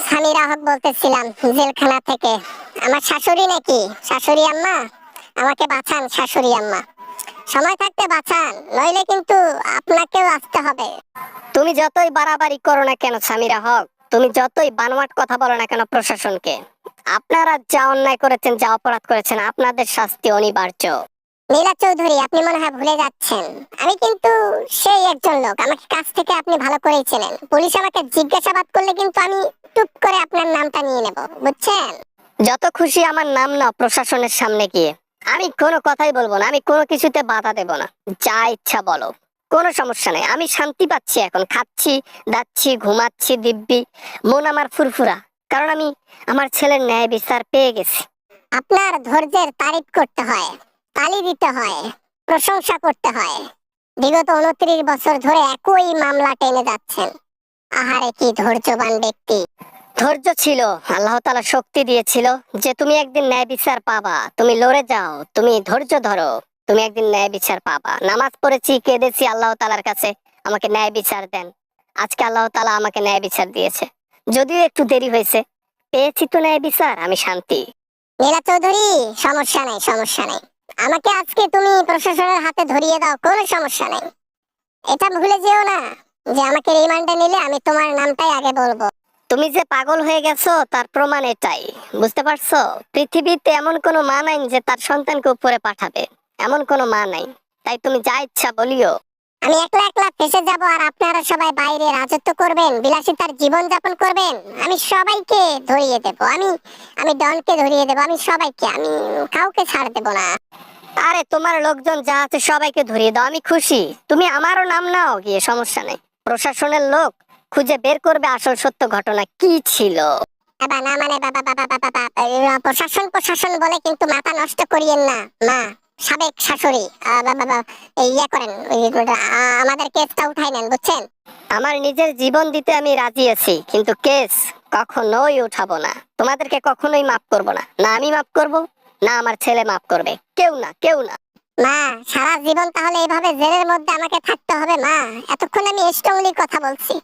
সামিরা হক বলতেছিলাম জেলখানা থেকে। আমার শাশুড়ি নাকি, শাশুড়ি আম্মা, আমাকে বাঁচান শাশুড়ি আম্মা, সময় থাকতে বাঁচান, নইলে কিন্তু আপনাকেও আসতে হবে। তুমি যতই বাড়াবাড়ি করো না কেন সামিরা হক, তুমি যতই বানোয়াট কথা বলো না কেন প্রশাসনকে, আপনারা যা অন্যায় করেছেন, যা অপরাধ করেছেন, আপনাদের শাস্তি অনিবার্য। নীলা চৌধুরী, আপনি মনে হয় ভুলে যাচ্ছেন, আমি কিন্তু সেই একজন লোক, আমাকে কাছ থেকে আপনি ভালো করেই চেনেন। পুলিশ আমাকে জিজ্ঞাসাবাদ করলে কিন্তু আমি টুপ করে আপনার নামটা নিয়ে নেব, বুঝছেন? যত খুশি আমার নাম নাও প্রশাসনের সামনে গিয়ে, আমি কোনো কথাই বলবো না, আমি কোনো কিছুতে বাধা দেব না, যা ইচ্ছা বলো, কোনো সমস্যা নেই। আমি শান্তি পাচ্ছি, এখন খাচ্ছি, দাচ্ছি, ঘুমাচ্ছি দিব্যি, মন আমার ফুরফুরা, কারণ আমি আমার ছেলের ন্যায় বিচার পেয়ে গেছি। আপনার ধৈর্যের তারিফ করতে হয়, তালি দিতে হয়, প্রশংসা করতে হয়। বিগত 29 বছর ধরে একই মামলা টেনে যাচ্ছেন। আহারে কি ধৈর্যবান ব্যক্তি! ধৈর্য ছিল, আল্লাহ তাআলা শক্তি দিয়েছিল যে তুমি একদিন ন্যায় বিচার পাবা, তুমি লড়ে যাও, তুমি ধৈর্য ধরো, তুমি একদিন ন্যায় বিচার পাবা। নামাজ পড়েছি, কেঁদেছি আল্লাহ তাআলার কাছে, আমাকে ন্যায় বিচার দেন। আজকে আল্লাহ তাআলা আমাকে ন্যায় বিচার দিয়েছে, যদিও একটু দেরি হয়েছে, পেয়েছি তো ন্যায় বিচার, আমি শান্তি। নীলা চৌধুরী, সমস্যা নেই, সমস্যা নেই, আমাকে আজকে তুমি প্রশাসনের হাতে ধরিয়ে দাও, কোনো সমস্যা নেই। এটা ভুলে যেও না যে আমাকে রিমান্ডে নিলে আমি তোমার নামটাই আগে বলবো। তুমি যে পাগল হয়ে গেছো তার প্রমাণ এটাই, বুঝতে পারছো? পৃথিবীতে এমন কোনো মা নাই যে তার সন্তানকে উপরে পাঠাবে, এমন কোনো মা নাই। তাই তুমি যা ইচ্ছা বলিও। আমি একলা একলা ফেসে যাব আর আপনারা সবাই বাইরে রাজত্ব করবেন, বিলাসিতার জীবন যাপন করবেন। আমি সবাইকে ধরিয়ে দেব, আমি ডনকে ধরিয়ে দেব, আমি সবাইকে, আমি কাউকে ছাড় দেব না। আরে তোমার লোকজন যা আছে সবাইকে ধরিয়ে দাও, আমি খুশি। তুমি আমারও নাম নাও গিয়ে, সমস্যা নেই। প্রশাসনের লোক খুঁজে বের করবে আসল সত্য ঘটনা কি ছিল। বাবা না মানে বাবা বাবা বাবা বাবা, প্রশাসন প্রশাসন বলে কিন্তু মাথা নষ্ট করিয়েন না। মা, সাবেক শাশুড়ি, বাবা ইয়ে করেন, আমাদের কেসটা উঠাই নেন, বুঝছেন? আমার নিজের জীবন দিতে আমি রাজি আছি, কিন্তু কেস কখনোই উঠাবো না। তোমাদেরকে কখনোই মাফ করব না, না আমি মাফ করব, না আমার ছেলে মাফ করবে, কেউ না, কেউ না। মা, সারা জীবন তাহলে এভাবে জেলের মধ্যে আমাকে থাকতে হবে? মা, এতক্ষণ আমি স্ট্রংলি কথা বলছি,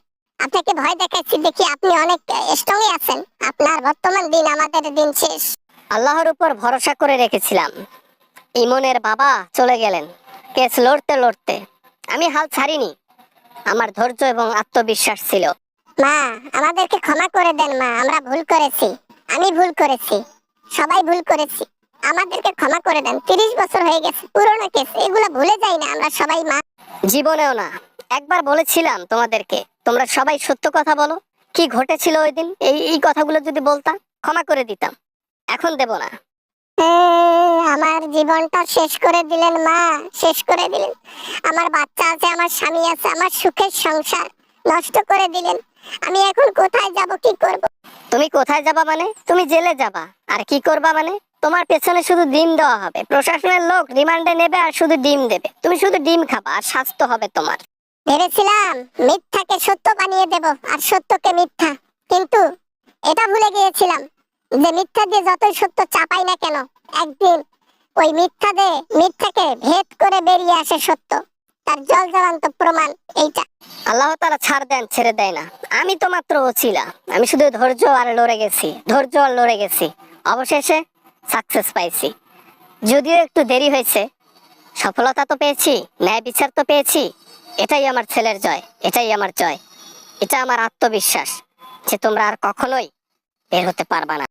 আপনাকে ভয় দেখাচ্ছি দেখি আপনি অনেক স্ট্রংই আছেন। আপনার বর্তমান দিন আমাদের দিন শেষ। আল্লাহর উপর ভরসা করে রেখেছিলাম, ইমনের বাবা চলে গেলেন কেস লড়তে লড়তে, আমি হাল ছাড়িনি, আমার ধৈর্য এবং আত্মবিশ্বাস ছিল। মা, আমাদেরকে ক্ষমা করে দেন মা, আমরা ভুল করেছি, আমি ভুল করেছি, সবাই ভুল করেছি, আমাদেরকে ক্ষমা করে দেন। 30 বছর হয়ে গেছে, পুরনো কেস, এগুলো ভুলে যাই না আমরা সবাই মা। জীবনেও না। একবার বলেছিলাম তোমাদেরকে, তোমরা সবাই সত্য কথা বলো, কি ঘটেছিল ওই দিন, এই এই কথাগুলো যদি বলতাম ক্ষমা করে দিতাম, এখন দেব না। আমার জীবনটা শেষ করে দিলেন মা, শেষ করে দিলেন। আমার বাচ্চা আছে, আমার স্বামী আছে, আমার সুখের সংসার নষ্ট করে দিলেন। আমি এখন কোথায় যাব, কি করব? তুমি কোথায় যাবা মানে? তুমি জেলে যাবা। আর কি করবা মানে? তোমার পেছনে শুধু ডিম দেওয়া হবে, প্রশাসনের লোক রিমান্ডে নেবে আর শুধু ডিম দেবে, তুমি শুধু ডিম খাবা আর স্বাস্থ্য হবে তোমার। ভেবেছিলাম মিথ্যাকে সত্য বানিয়ে দেব আর সত্যকে মিথ্যা, কিন্তু এটা ভুলে গিয়েছিলাম যে মিথ্যা দিয়ে যতই সত্য চাপাই না কেন, একদিন ওই মিথ্যাকে ভেদ করে বেরিয়ে আসে সত্য। তার জলজ্বলন্ত প্রমাণ এইটা। আল্লাহ তাআলা ছাড় দেন, ছেড়ে দেয় না। আমি তো মাত্র ওছিলা, আমি শুধু ধৈর্য আর লড়ে গেছি, ধৈর্য আর লড়ে গেছি, অবশেষে সাকসেস পাইছি। যদিও একটু দেরি হয়েছে, সফলতা তো পেয়েছি, ন্যায় বিচার তো পেয়েছি। এটাই আমার ছেলের জয়, এটাই আমার জয়, এটা আমার আত্মবিশ্বাস যে তোমরা আর কখনোই বের হতে পারবা না।